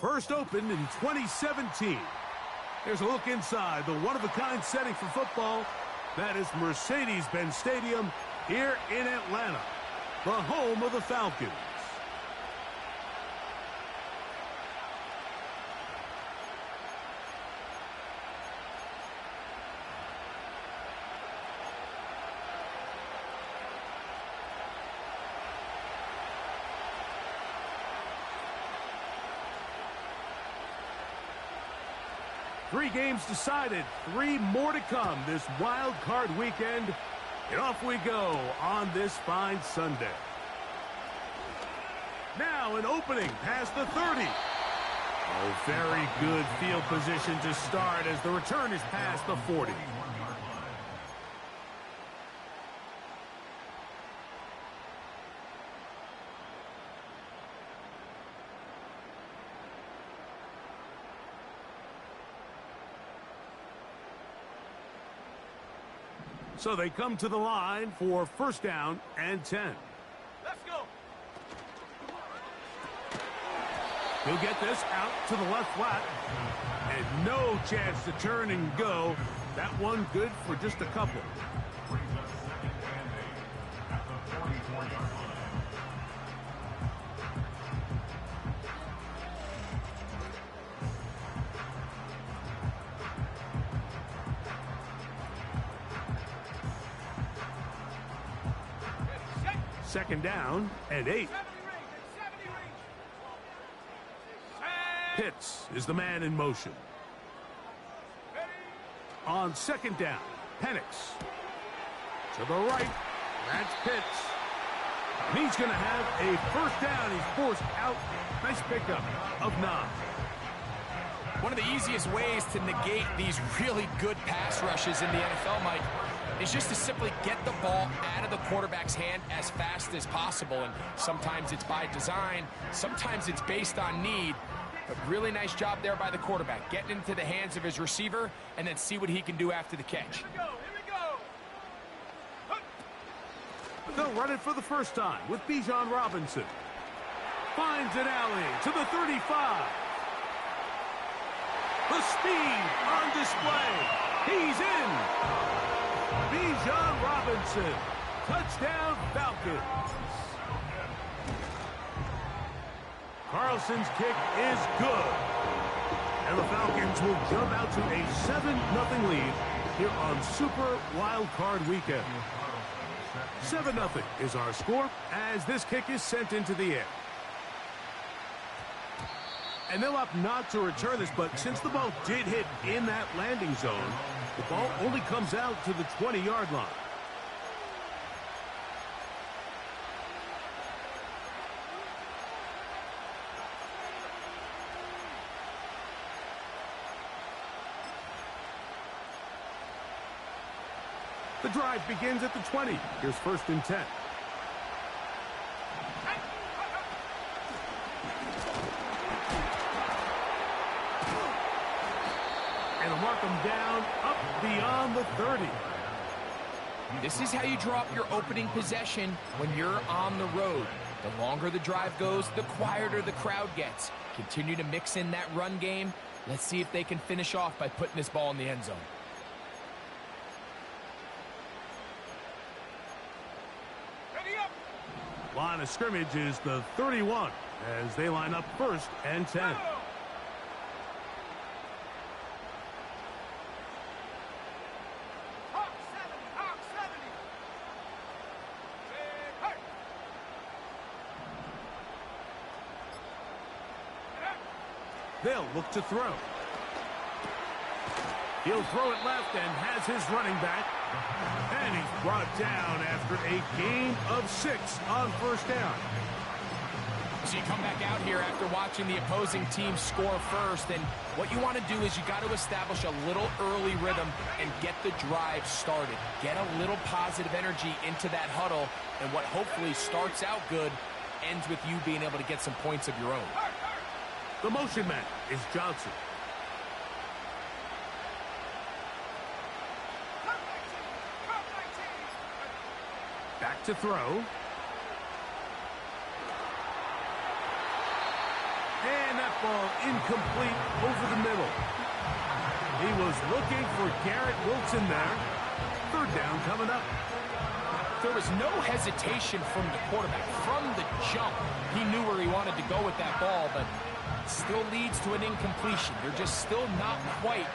First opened in 2017. Here's a look inside the one-of-a-kind setting for football. That is Mercedes-Benz Stadium here in Atlanta, the home of the Falcons. Three games decided, three more to come this wild card weekend. And off we go on this fine Sunday. Now an opening past the 30. Oh, very good field position to start as the return is past the 40. So they come to the line for first down and 10. Let's go. He'll get this out to the left flat. And no chance to turn and go. That one good for just a couple. Second down and 8. Pitts is the man in motion. On second down, Penix. To the right, that's Pitts. And he's going to have a first down. He's forced out. Nice pickup of 9. One of the easiest ways to negate these really good pass rushes in the NFL, Mike, is just to simply get the ball out of the quarterback's hand as fast as possible. And sometimes it's by design, sometimes it's based on need. But really nice job there by the quarterback, getting into the hands of his receiver and then see what he can do after the catch. Here we go. They'll run it for the first time with Bijan Robinson. Finds an alley to the 35. The speed on display. He's in. Bijan Robinson. Touchdown Falcons. Carlson's kick is good. And the Falcons will jump out to a 7-0 lead here on Super Wild Card Weekend. 7-0 is our score as this kick is sent into the air. And they'll opt not to return this, but since the ball did hit in that landing zone, the ball only comes out to the 20-yard line. The drive begins at the 20. Here's first and 10. And they'll mark them down up beyond the 30. This is how you draw up your opening possession when you're on the road. The longer the drive goes, the quieter the crowd gets. Continue to mix in that run game. Let's see if they can finish off by putting this ball in the end zone. Line of scrimmage is the 31 as they line up first and 10. They'll look to throw. He'll throw it left and has his running back. And he's brought down after a gain of 6 on first down. So you come back out here after watching the opposing team score first, and what you want to do is you got to establish a little early rhythm and get the drive started. Get a little positive energy into that huddle, and what hopefully starts out good ends with you being able to get some points of your own. The motion man is Johnson. Back to throw. And that ball incomplete over the middle. He was looking for Garrett Wilson there. Third down coming up. There was no hesitation from the quarterback. From the jump, he knew where he wanted to go with that ball, but still leads to an incompletion. They're just still not quite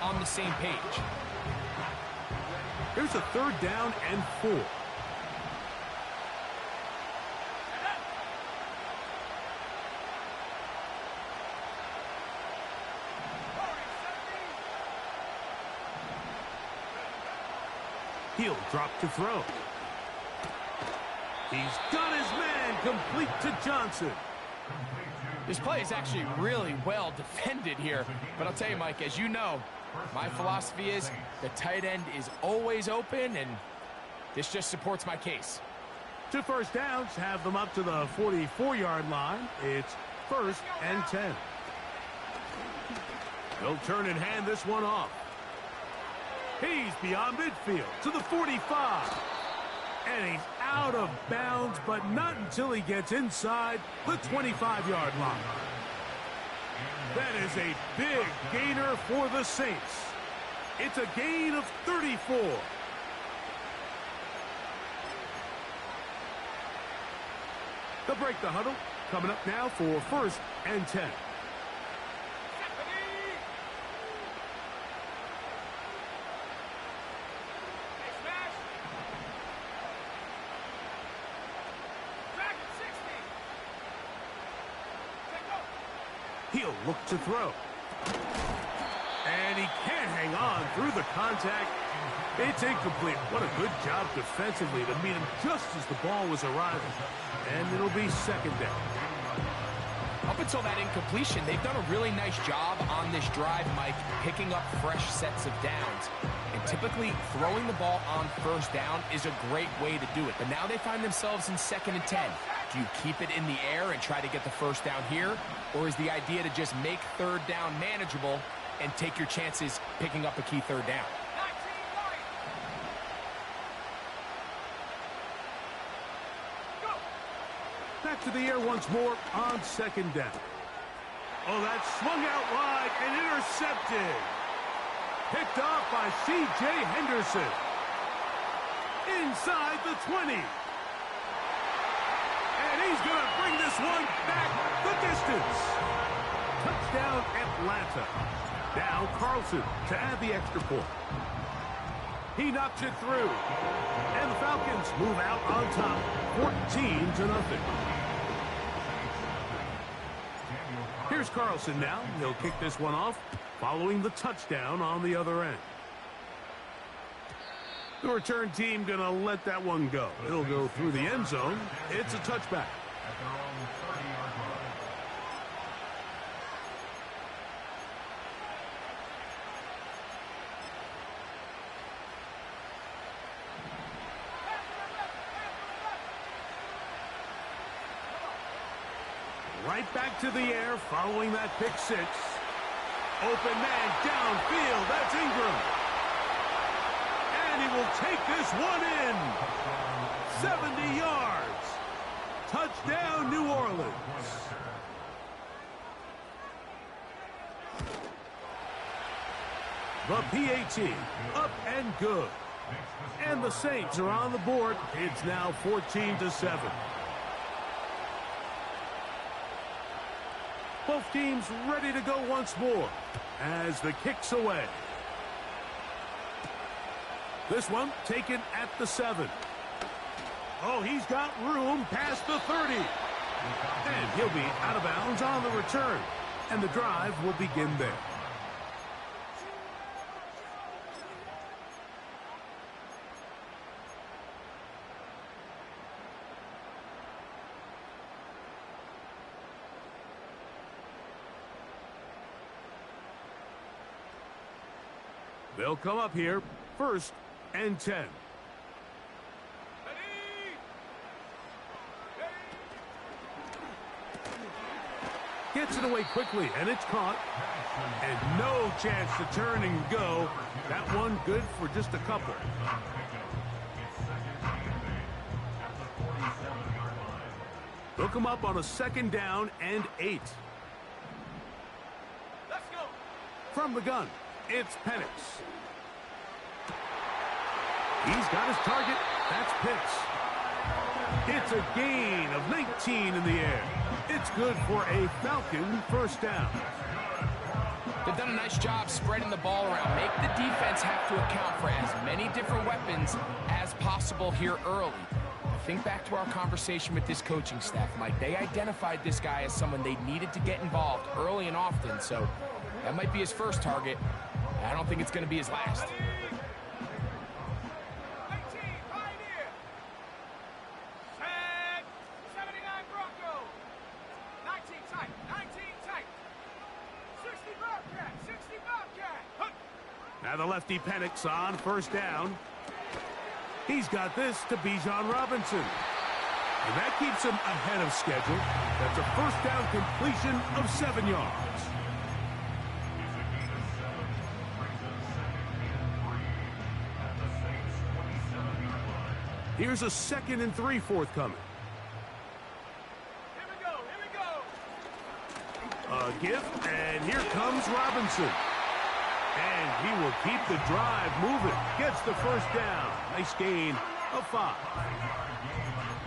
on the same page. Here's a third down and 4. He'll drop to throw. He's got his man complete to Johnson. This play is actually really well defended here. But I'll tell you, Mike, as you know, my philosophy is the tight end is always open, and this just supports my case. 2 first downs have them up to the 44-yard line. It's 1st and 10. He'll turn and hand this one off. He's beyond midfield to the 45. And he's out of bounds, but not until he gets inside the 25-yard line. That is a big gainer for the Saints. It's a gain of 34. They'll break the huddle. Coming up now for 1st and 10. He'll look to throw. And he can't hang on through the contact. It's incomplete. What a good job defensively to meet him just as the ball was arriving. And it'll be 2nd down. Up until that incompletion, they've done a really nice job on this drive, Mike, picking up fresh sets of downs. And typically, throwing the ball on 1st down is a great way to do it. But now they find themselves in 2nd and 10. Do you keep it in the air and try to get the 1st down here? Or is the idea to just make 3rd down manageable and take your chances picking up a key 3rd down? Back to the air once more on 2nd down. Oh, that's swung out wide and intercepted. Picked off by C.J. Henderson. Inside the 20. And he's going to bring this one back the distance. Touchdown, Atlanta. Now Carlson to add the extra point. He knocks it through. And the Falcons move out on top, 14-0. Here's Carlson now. He'll kick this one off, following the touchdown on the other end. The return team going to let that one go. It'll go through the end zone. It's a touchback. Right back to the air following that pick 6. Open man downfield. That's Ingram. And he will take this one in. 70 yards. Touchdown, New Orleans. The PAT up and good. And the Saints are on the board. It's now 14-7. Both teams ready to go once more as the kick's away. This one taken at the 7. Oh, he's got room past the 30. And he'll be out of bounds on the return. And the drive will begin there. They'll come up here, 1st and 10. Gets it away quickly, and it's caught. And no chance to turn and go. That one good for just a couple. They'll come up on a 2nd down and 8. From the gun, it's Penix. He's got his target. That's Pitts. It's a gain of 19 in the air. It's good for a Falcon first down. They've done a nice job spreading the ball around. Make the defense have to account for as many different weapons as possible here early. Think back to our conversation with this coaching staff, Mike. They identified this guy as someone they needed to get involved early and often, so that might be his first target. I don't think it's going to be his last. 19, Pioneer. Set. 79 Bronco. 19 tight. 19 tight. 60 Bobcat. 60 Bobcat. Hup. Now the lefty Penix on first down. He's got this to Bijan Robinson. And that keeps him ahead of schedule. That's a first down completion of 7 yards. Here's a 2nd and 3 forthcoming. Here we go. Here we go. A gift, and here comes Robinson. And he will keep the drive moving. Gets the first down. Nice gain of 5.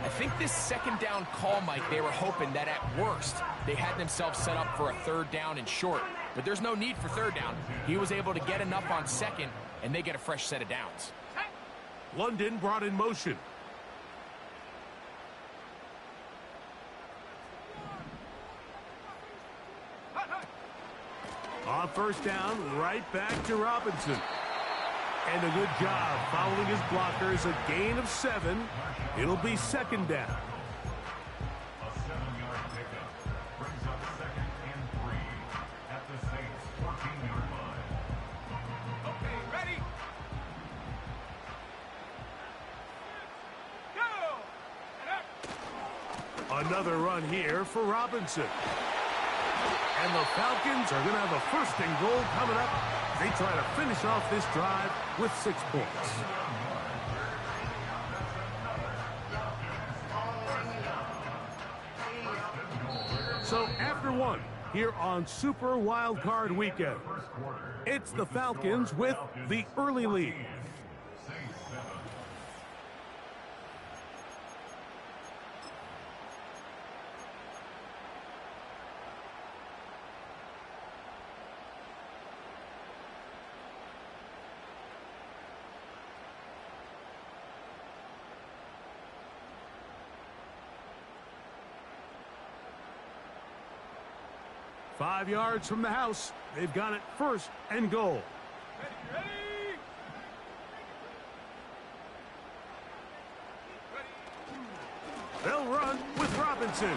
I think this second down call, Mike, they were hoping that at worst they had themselves set up for a 3rd down and short. But there's no need for 3rd down. He was able to get enough on 2nd, and they get a fresh set of downs. London brought in motion. On first down, right back to Robinson. And a good job following his blockers. A gain of 7. It'll be 2nd down. A 7-yard pickup brings up 2nd and 3 at the Saints' 14-yard line. Okay, ready? Go! Another run here for Robinson. And the Falcons are going to have a 1st and goal coming up. They try to finish off this drive with 6 points. So after 1, here on Super Wild Card Weekend, it's the Falcons with the early lead. Five yards from the house. They've got it 1st and goal. Ready? They'll run with Robinson.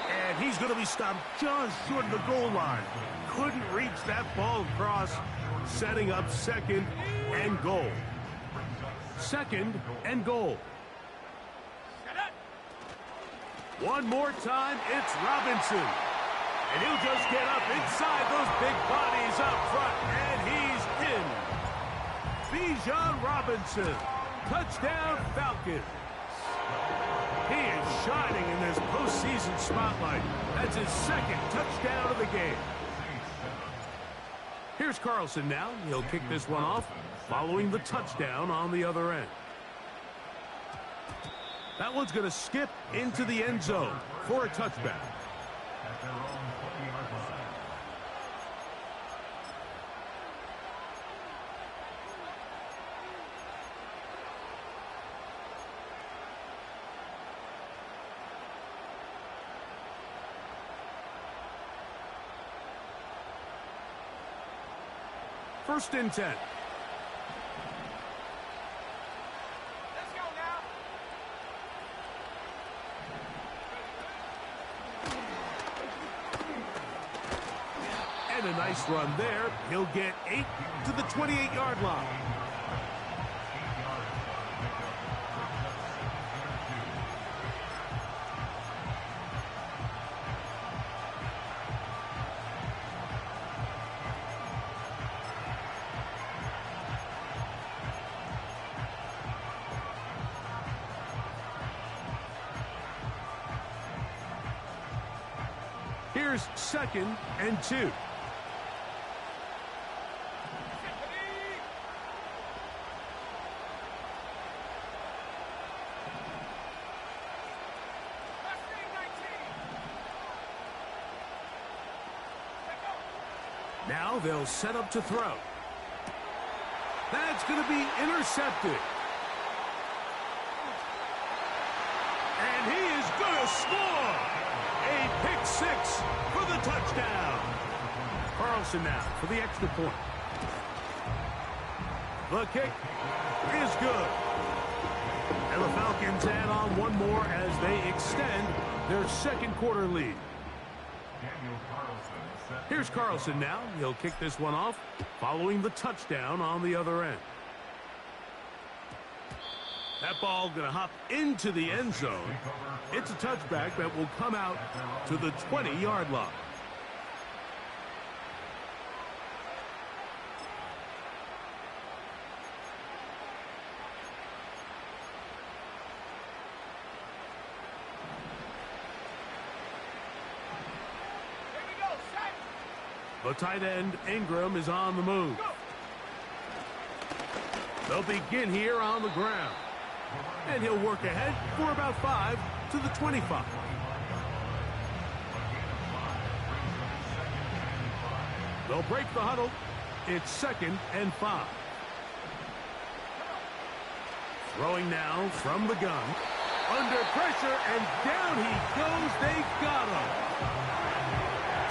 And he's going to be stopped just short of the goal line. Couldn't reach that ball across. Setting up 2nd and goal. 2nd and goal. One more time, it's Robinson. And he'll just get up inside those big bodies up front. And he's in. Bijan Robinson. Touchdown, Falcons. He is shining in this postseason spotlight. That's his 2nd touchdown of the game. Here's Carlson now. He'll kick this one off following the touchdown on the other end. That one's going to skip into the end zone for a touchback. At their own 20-yard line. First and 10. Let's go now. And a nice run there. He'll get 8 to the 28-yard line. Here's 2nd and 2. Now they'll set up to throw. That's going to be intercepted. And he is going to score. A pick six for the touchdown. Carlson now for the extra point. The kick is good. And the Falcons add on one more as they extend their second quarter lead. Here's Carlson now. He'll kick this one off following the touchdown on the other end. That ball going to hop into the end zone. It's a touchback that will come out to the 20-yard line. The tight end, Ingram, is on the move. They'll begin here on the ground. And he'll work ahead for about 5 to the 25. They'll break the huddle. It's 2nd and 5. Throwing now from the gun. Under pressure, and down he goes. They got him.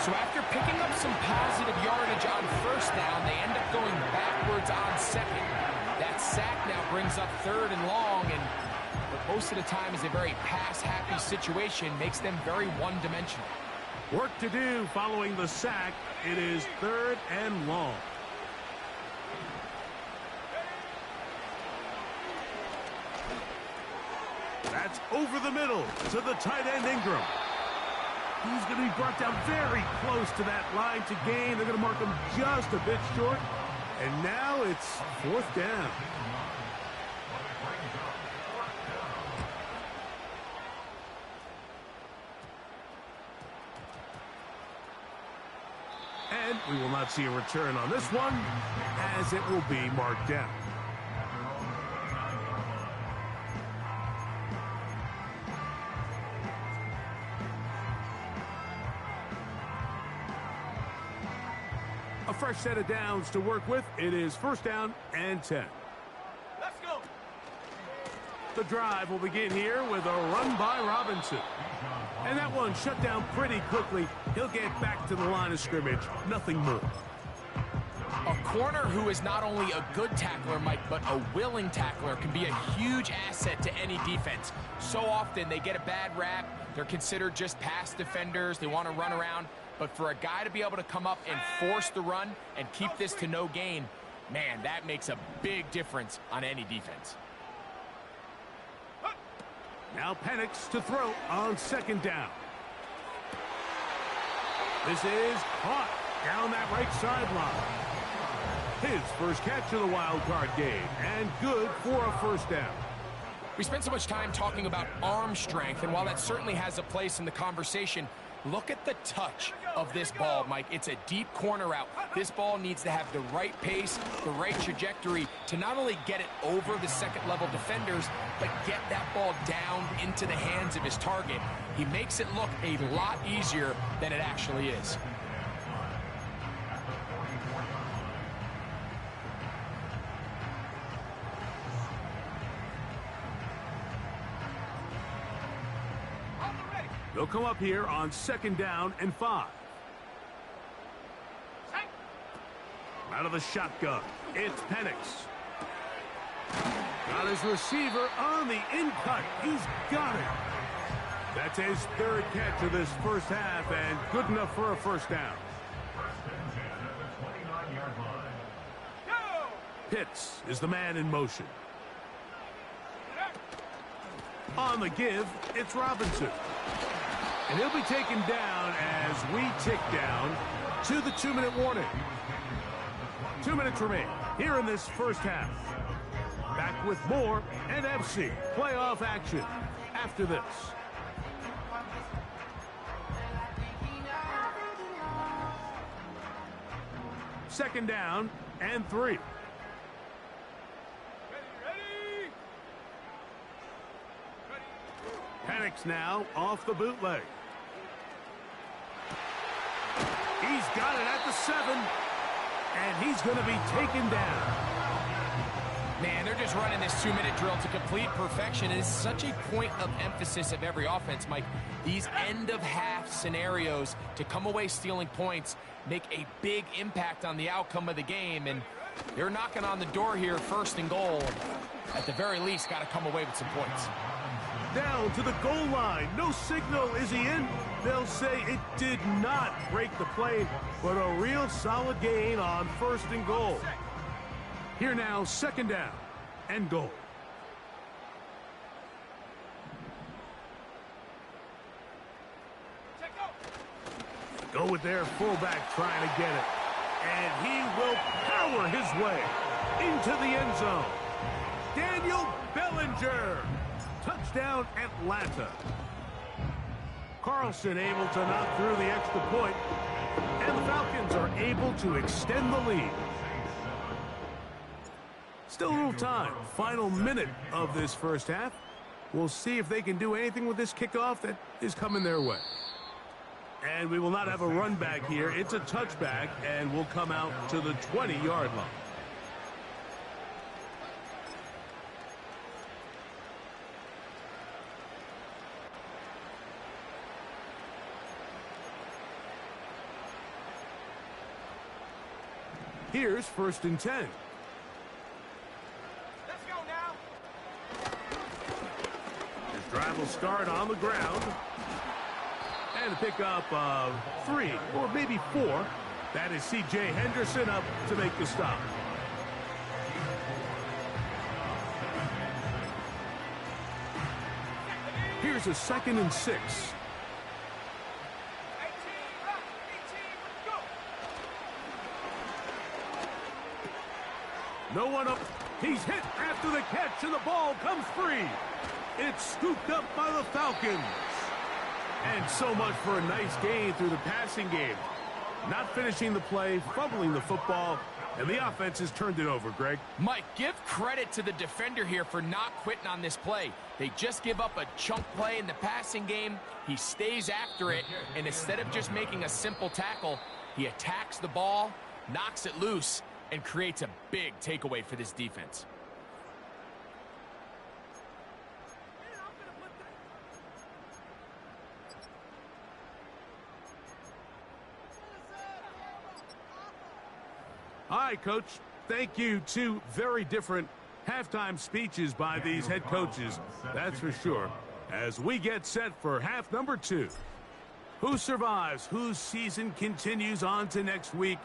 So after picking up some positive yardage on first down, they end up going backwards on second. That sack now brings up 3rd and long, and most of the time is a very pass-happy situation, makes them very one-dimensional. Work to do following the sack. It is 3rd and long. That's over the middle to the tight end, Ingram. He's going to be brought down very close to that line to gain. They're going to mark him just a bit short. And now it's 4th down. And we will not see a return on this one, as it will be marked down. A fresh set of downs to work with. It is 1st down and 10. Let's go. The drive will begin here with a run by Robinson. And that one shut down pretty quickly. He'll get back to the line of scrimmage. Nothing more. A corner who is not only a good tackler, Mike, but a willing tackler can be a huge asset to any defense. So often they get a bad rap. They're considered just pass defenders. They want to run around. But for a guy to be able to come up and force the run and keep this to no gain, man, that makes a big difference on any defense. Now Penix to throw on 2nd down. This is caught down that right sideline. His first catch of the wild card game, and good for a 1st down. We spent so much time talking about arm strength, and while that certainly has a place in the conversation, look at the touch of this ball, Mike. It's a deep corner route. This ball needs to have the right pace, the right trajectory to not only get it over the second-level defenders, but get that ball down into the hands of his target. He makes it look a lot easier than it actually is. They'll come up here on 2nd down and 5. Out of the shotgun, it's Penix. Got his receiver on the in-cut. He's got it. That's his 3rd catch of this first half, and good enough for a 1st down. Pitts is the man in motion. On the give, it's Robinson. And he'll be taken down as we tick down to the 2-minute warning. 2 minutes remain here in this first half. Back with more NFC playoff action after this. Second down and 3. Penix now off the bootleg. He's got it at the 7. he's going to be taken down. Man, they're just running this 2-minute drill to complete perfection. It's such a point of emphasis of every offense, Mike. These end-of-half scenarios to come away stealing points make a big impact on the outcome of the game, and they're knocking on the door here, 1st and goal. At the very least, got to come away with some points. Down to the goal line. No signal. Is he in? They'll say it did not break the play, but a real solid gain on 1st and goal. Here now, 2nd down and goal. Go with their fullback trying to get it. And he will power his way into the end zone. Daniel Bellinger. Touchdown, Atlanta. Carlson able to knock through the extra point. And the Falcons are able to extend the lead. Still a little time. Final minute of this first half. We'll see if they can do anything with this kickoff that is coming their way. And we will not have a run back here. It's a touchback, and we'll come out to the 20-yard line. Here's 1st and 10. Let's go now. This drive will start on the ground. And a pickup of 3 or maybe 4. That is C.J. Henderson up to make the stop. Here's a 2nd and 6. 18 left. 18, go. No one up. He's hit after the catch, and the ball comes free. It's scooped up by the Falcons. And so much for a nice gain through the passing game. Not finishing the play, fumbling the football, and the offense has turned it over, Greg. Mike, give credit to the defender here for not quitting on this play. They just give up a chunk play in the passing game. He stays after it, and instead of just making a simple tackle, he attacks the ball, knocks it loose, and creates a big takeaway for this defense. All right, Coach. Thank you. 2 very different halftime speeches by these head coaches. That's for sure. As we get set for half number 2. Who survives? Whose season continues on to next week?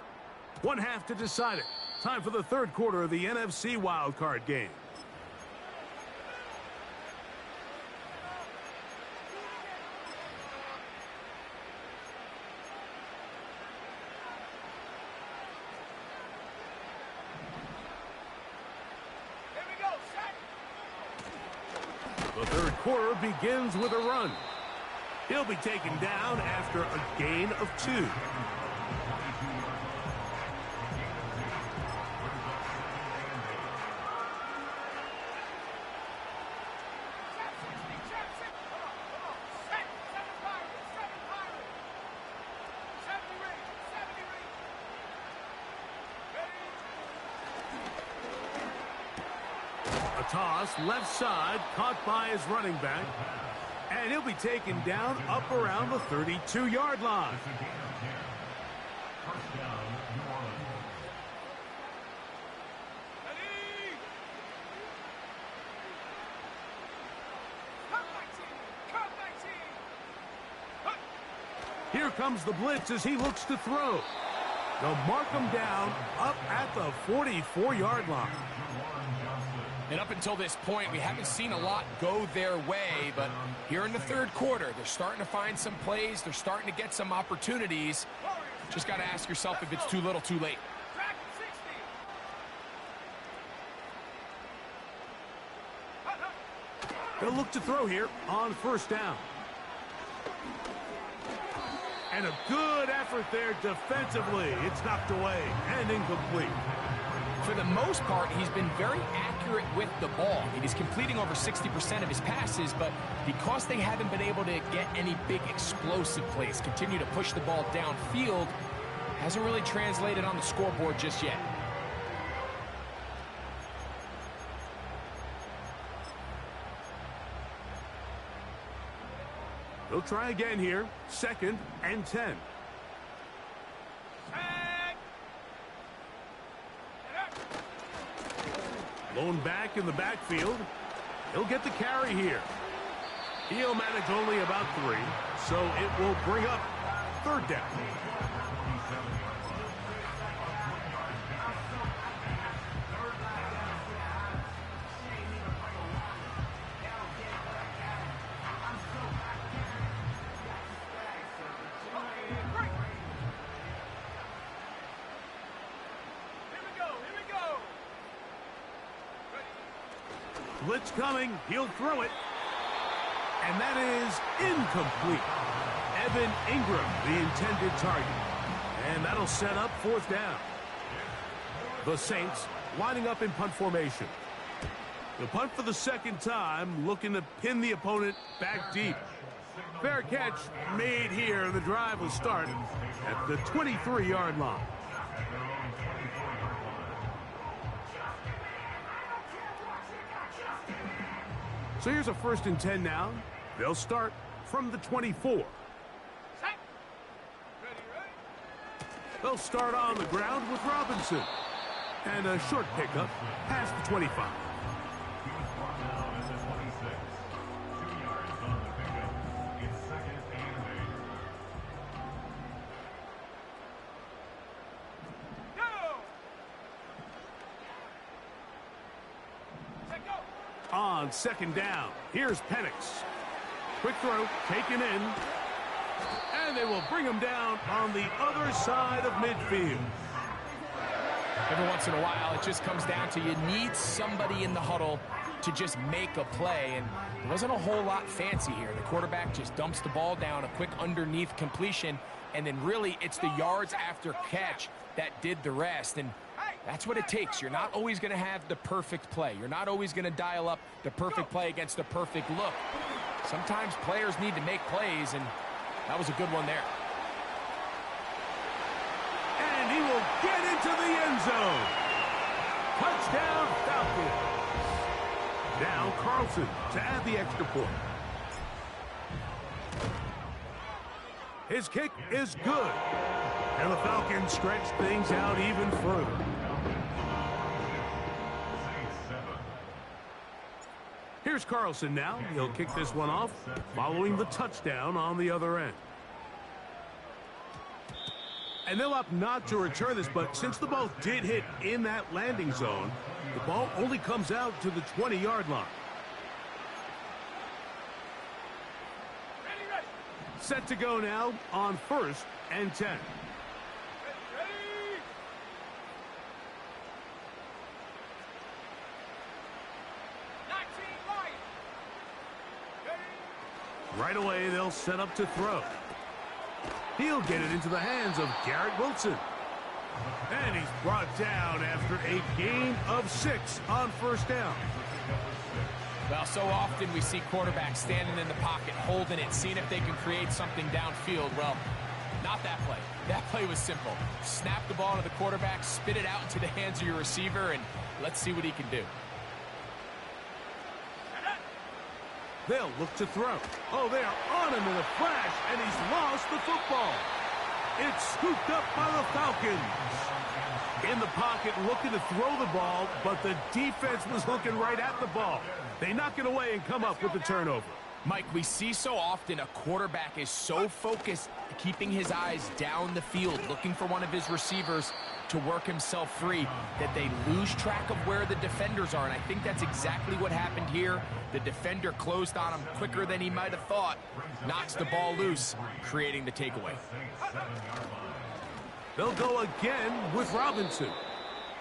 1 half to decide it. Time for the 3rd quarter of the NFC wildcard game. The 3rd quarter begins with a run. He'll be taken down after a gain of 2. Toss left side, caught by his running back, and he'll be taken down up around the 32-yard line. Here comes the blitz as he looks to throw. They'll mark him down up at the 44-yard line. And up until this point, we haven't seen a lot go their way, but here in the 3rd quarter, they're starting to find some plays. They're starting to get some opportunities. Just got to ask yourself if it's too little, too late. They'll look to throw here on 1st down. And a good effort there defensively. It's knocked away and incomplete. For the most part, he's been very accurate with the ball. He's completing over 60% of his passes, but because they haven't been able to get any big explosive plays, continue to push the ball downfield, Hasn't really translated on the scoreboard just yet. They'll try again here. 2nd and 10. Blown back in the backfield. He'll get the carry here. He'll manage only about 3, so it will bring up 3rd down. Blitz coming. He'll throw it. And that is incomplete. Evan Ingram, the intended target. And that'll set up 4th down. The Saints lining up in punt formation. The punt for the 2nd time, looking to pin the opponent back deep. Fair catch made here. The drive will start at the 23-yard line. So here's a 1st and 10 now. They'll start from the 24. They'll start on the ground with Robinson. And a short pickup past the 25. On 2nd down, here's Penix. Quick throw, taken in. And they will bring him down on the other side of midfield. Every once in a while, it just comes down to you need somebody in the huddle to just make a play. And it wasn't a whole lot fancy here. The quarterback just dumps the ball down, a quick underneath completion. And then really, it's the yards after catch that did the rest. And that's what it takes. You're not always going to have the perfect play. You're not always going to dial up the perfect play against the perfect look. Sometimes players need to make plays, and that was a good one there. And he will get into the end zone. Touchdown, Falcons. Now Carlson to add the extra point. His kick is good. And the Falcons stretch things out even further. Here's Carlson now. He'll kick this one off following the touchdown on the other end. And they'll opt not to return this, but since the ball did hit in that landing zone, the ball only comes out to the 20-yard line. Set to go now on 1st and 10. Right away, they'll set up to throw. He'll get it into the hands of Garrett Wilson. And he's brought down after a gain of 6 on 1st down. Well, so often we see quarterbacks standing in the pocket, holding it, seeing if they can create something downfield. Well, not that play. That play was simple. Snap the ball to the quarterback, spit it out into the hands of your receiver, and let's see what he can do. They'll look to throw. Oh, they are on him in a flash, and he's lost the football. It's scooped up by the Falcons. In the pocket, looking to throw the ball, but the defense was looking right at the ball. They knock it away and come up with the turnover. Mike, we see so often a quarterback is so focused, keeping his eyes down the field, looking for one of his receivers to work himself free, that they lose track of where the defenders are. And I think that's exactly what happened here. The defender closed on him quicker than he might have thought, knocks the ball loose, creating the takeaway. They'll go again with Robinson.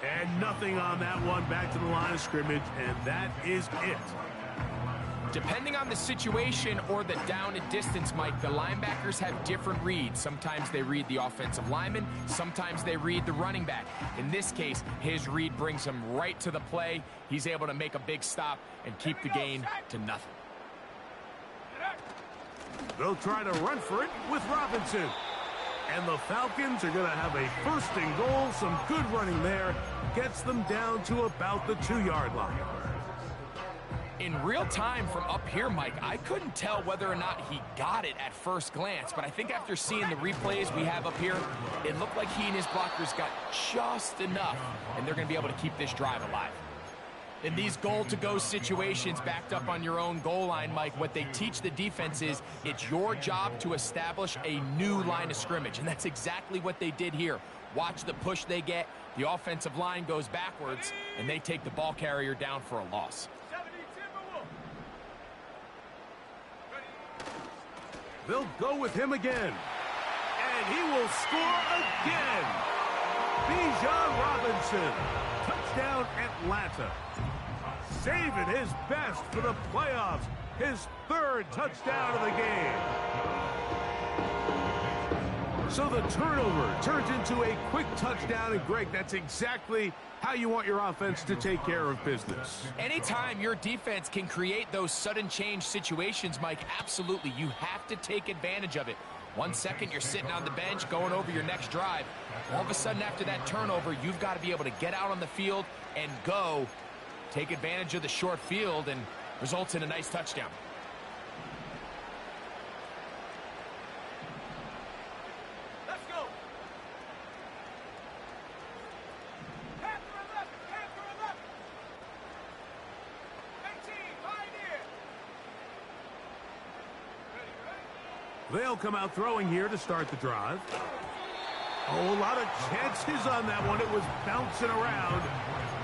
And nothing on that one, back to the line of scrimmage, and that is it. Depending on the situation or the down and distance, Mike, the linebackers have different reads. Sometimes they read the offensive lineman, sometimes they read the running back. In this case, his read brings him right to the play. He's able to make a big stop and keep the gain to nothing. They'll try to run for it with Robinson. And the Falcons are going to have a 1st and goal. Some good running there. Gets them down to about the 2-yard line. In real time from up here, Mike, I couldn't tell whether or not he got it at first glance, but I think after seeing the replays we have up here, it looked like he and his blockers got just enough, and they're going to be able to keep this drive alive. In these goal-to-go situations backed up on your own goal line, Mike, what they teach the defense is it's your job to establish a new line of scrimmage, and that's exactly what they did here. Watch the push they get. The offensive line goes backwards, and they take the ball carrier down for a loss. They'll go with him again. And he will score again. Bijan Robinson. Touchdown, Atlanta. Saving his best for the playoffs. His 3rd touchdown of the game. So the turnover turns into a quick touchdown. And Greg, that's exactly how you want your offense to take care of business. Anytime your defense can create those sudden change situations, Mike, absolutely, you have to take advantage of it. 1 second, you're sitting on the bench, going over your next drive. All of a sudden, after that turnover, you've got to be able to get out on the field and go. Take advantage of the short field, and results in a nice touchdown. They'll come out throwing here to start the drive. Oh, a lot of chances on that one. It was bouncing around,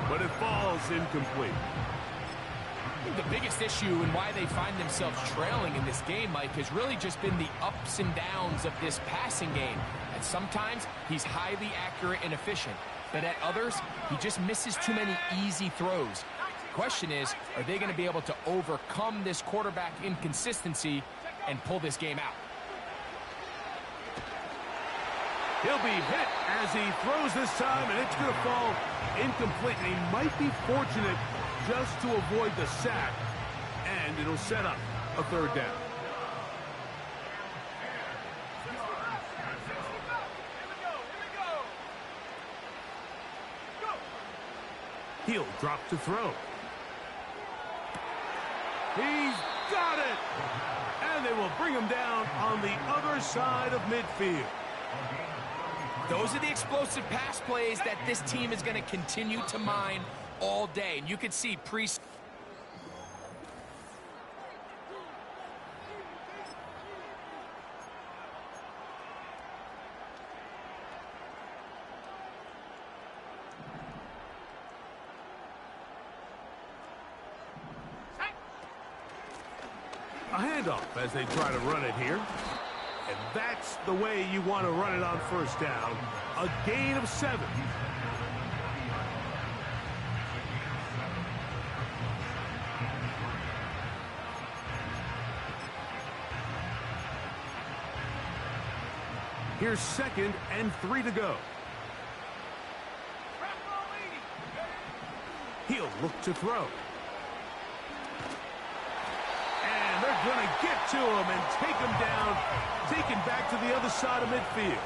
but it falls incomplete. I think the biggest issue and why they find themselves trailing in this game, Mike, has really just been the ups and downs of this passing game. And sometimes he's highly accurate and efficient, but at others, he just misses too many easy throws. The question is, are they going to be able to overcome this quarterback inconsistency and pull this game out? He'll be hit as he throws this time, and it's going to fall incomplete. And he might be fortunate just to avoid the sack, and it'll set up a 3rd down. He'll drop to throw. He's got it! And they will bring him down on the other side of midfield. Those are the explosive pass plays that this team is going to continue to mine all day. And you can see Priest. A handoff as they try to run it here. And that's the way you want to run it on 1st down. A gain of 7. Here's 2nd and 3 to go. He'll look to throw. And they're going to get to him and take him down, take him back to the other side of midfield.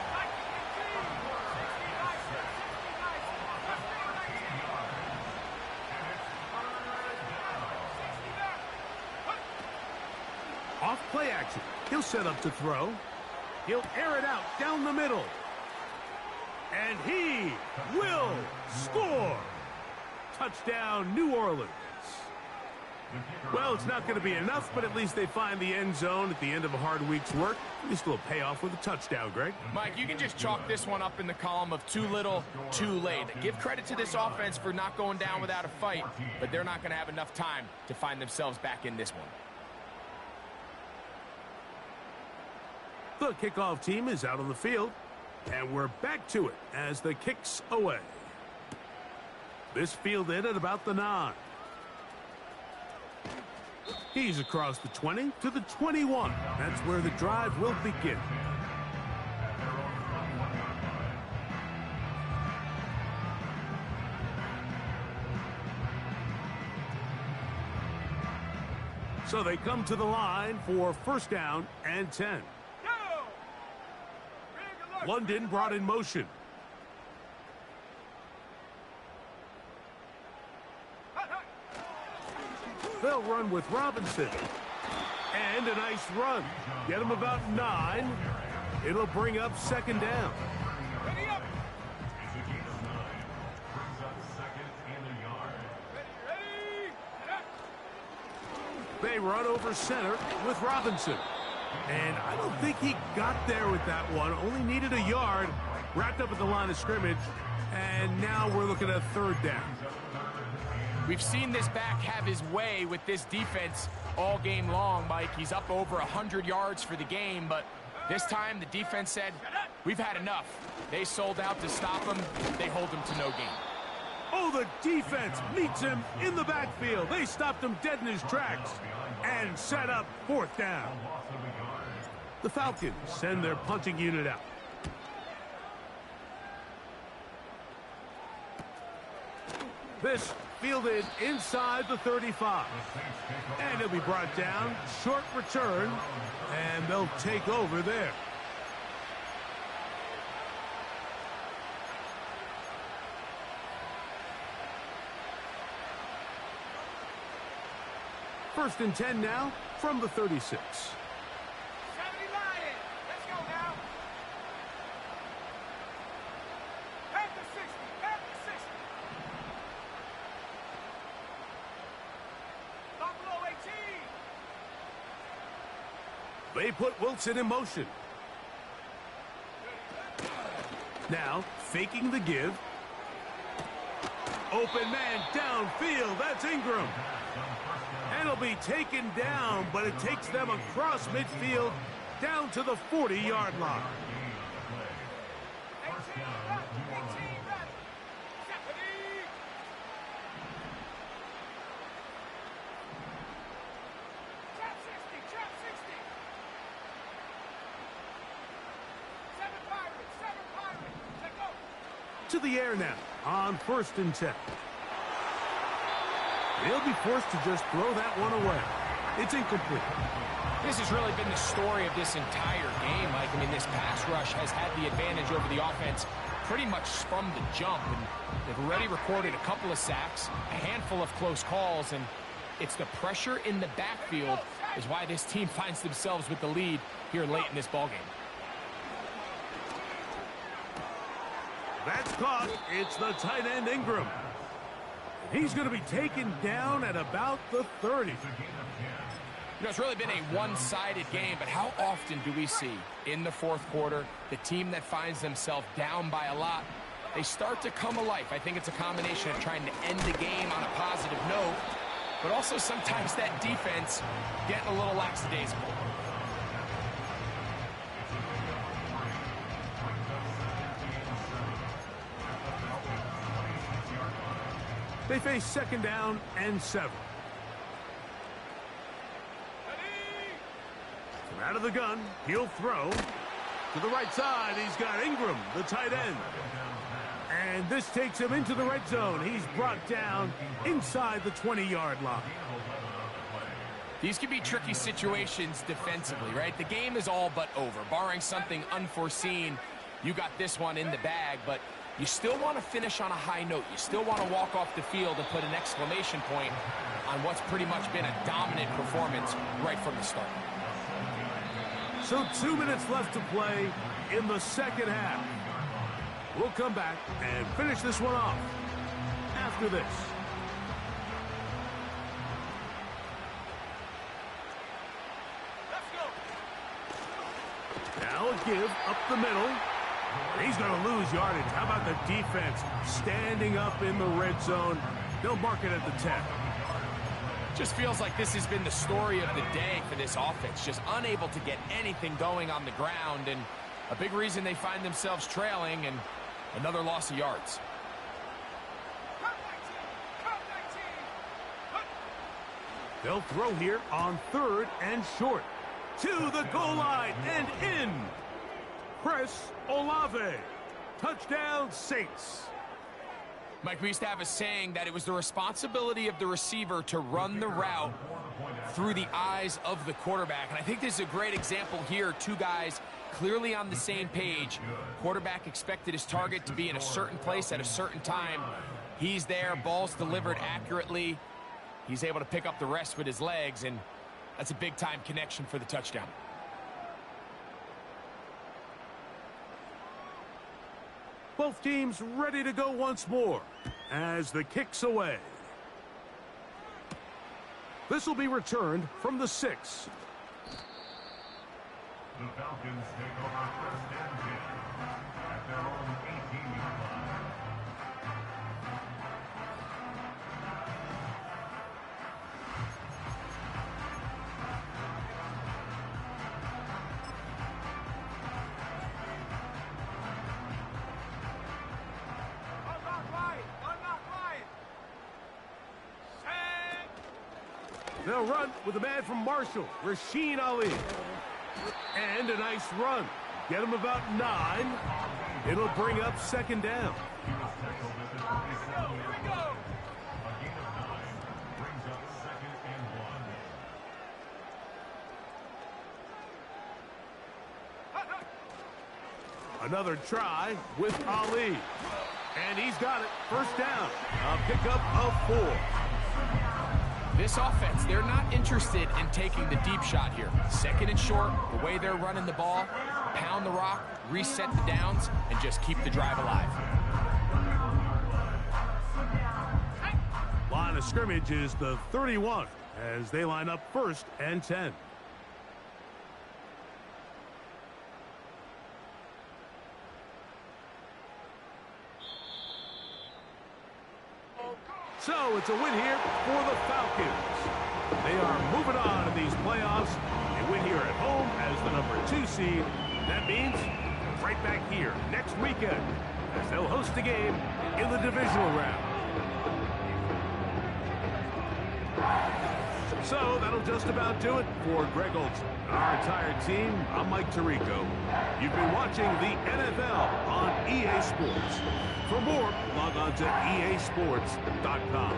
Off play action. He'll set up to throw. He'll air it out down the middle. And he will score. Touchdown, New Orleans. Well, it's not going to be enough, but at least they find the end zone at the end of a hard week's work. At least it'll pay off with a touchdown, Greg. Mike, you can just chalk this one up in the column of too little, too late. Give credit to this offense for not going down without a fight, but they're not going to have enough time to find themselves back in this one. The kickoff team is out on the field, and we're back to it as the kick's away. This fielded at about the 9. He's across the 20 to the 21. That's where the drive will begin. So they come to the line for 1st down and 10. London brought in motion. They'll run with Robinson. And a nice run. Get him about 9. It'll bring up second down. Ready up. They run over center with Robinson. And I don't think he got there with that one. Only needed a yard. Wrapped up at the line of scrimmage. And now we're looking at third down. We've seen this back have his way with this defense all game long, Mike. He's up over 100 yards for the game, but this time the defense said, we've had enough. They sold out to stop him. They hold him to no gain. Oh, the defense meets him in the backfield. They stopped him dead in his tracks and set up fourth down. The Falcons send their punting unit out. This fielded inside the 35. And it'll be brought down. Short return. And they'll take over there. First and 10 now from the 36. 70 Lions. Let's go now. At the 60. At the 60. Buffalo 18. They put Wilson in motion. Now, faking the give. Open man downfield. That's Ingram. And it'll be taken down, but it takes them across midfield down to the 40-yard line. 18 ready. Stephanie. Trap 60. Trap 60. 7 Pirates. 7 Pirates. Let go. To the air now on first and 10. They'll be forced to just throw that one away. It's incomplete. This has really been the story of this entire game, Mike. I mean, this pass rush has had the advantage over the offense pretty much from the jump. And they've already recorded a couple of sacks, a handful of close calls, and it's the pressure in the backfield is why this team finds themselves with the lead here late in this ballgame. That's caught. It's the tight end Ingram. He's going to be taken down at about the 30. You know, it's really been a one-sided game, but how often do we see in the fourth quarter the team that finds themselves down by a lot, they start to come alive? I think it's a combination of trying to end the game on a positive note, but also sometimes that defense getting a little lackadaisical. They face second down and 7. From out of the gun, he'll throw. To the right side, he's got Ingram, the tight end. And this takes him into the red zone. He's brought down inside the 20-yard line. These can be tricky situations defensively, right? The game is all but over. Barring something unforeseen, you got this one in the bag, but you still want to finish on a high note. You still want to walk off the field and put an exclamation point on what's pretty much been a dominant performance right from the start. So 2 minutes left to play in the second half. We'll come back and finish this one off after this. Let's go. Now a give up the middle. He's going to lose yardage. How about the defense standing up in the red zone? They'll mark it at the 10. Just feels like this has been the story of the day for this offense. Just unable to get anything going on the ground, and a big reason they find themselves trailing and another loss of yards. Cut 19. They'll throw here on third and short. To the goal line and in. Chris Olave. Touchdown, Saints. Mike, we used to have a saying that it was the responsibility of the receiver to run the route through the eyes of the quarterback. And I think this is a great example here. Two guys clearly on the same page. Quarterback expected his target to be in a certain place at a certain time. He's there, ball's delivered accurately. He's able to pick up the rest with his legs, and that's a big-time connection for the touchdown. Both teams ready to go once more as the kick's away. This will be returned from the 6. The Falcons take over first and 10 at their own 18-yard line. They'll run with a man from Marshall, Rasheen Ali. And a nice run. Get him about 9. It'll bring up second down. He was tackled at the 27-yard line. A gain of 9 brings up second and 1. Another try with Ali. And he's got it. First down. A pickup of 4. This offense, they're not interested in taking the deep shot here. Second and short, the way they're running the ball, pound the rock, reset the downs, and just keep the drive alive. Line of scrimmage is the 31 as they line up first and 10. So it's a win here for the Falcons. They are moving on in these playoffs. They win here at home as the number 2 seed. That means right back here next weekend as they'll host a game in the divisional round. So that'll just about do it for Greg Olson. Our entire team, I'm Mike Tirico. You've been watching the NFL on EA Sports. For more, log on to easports.com.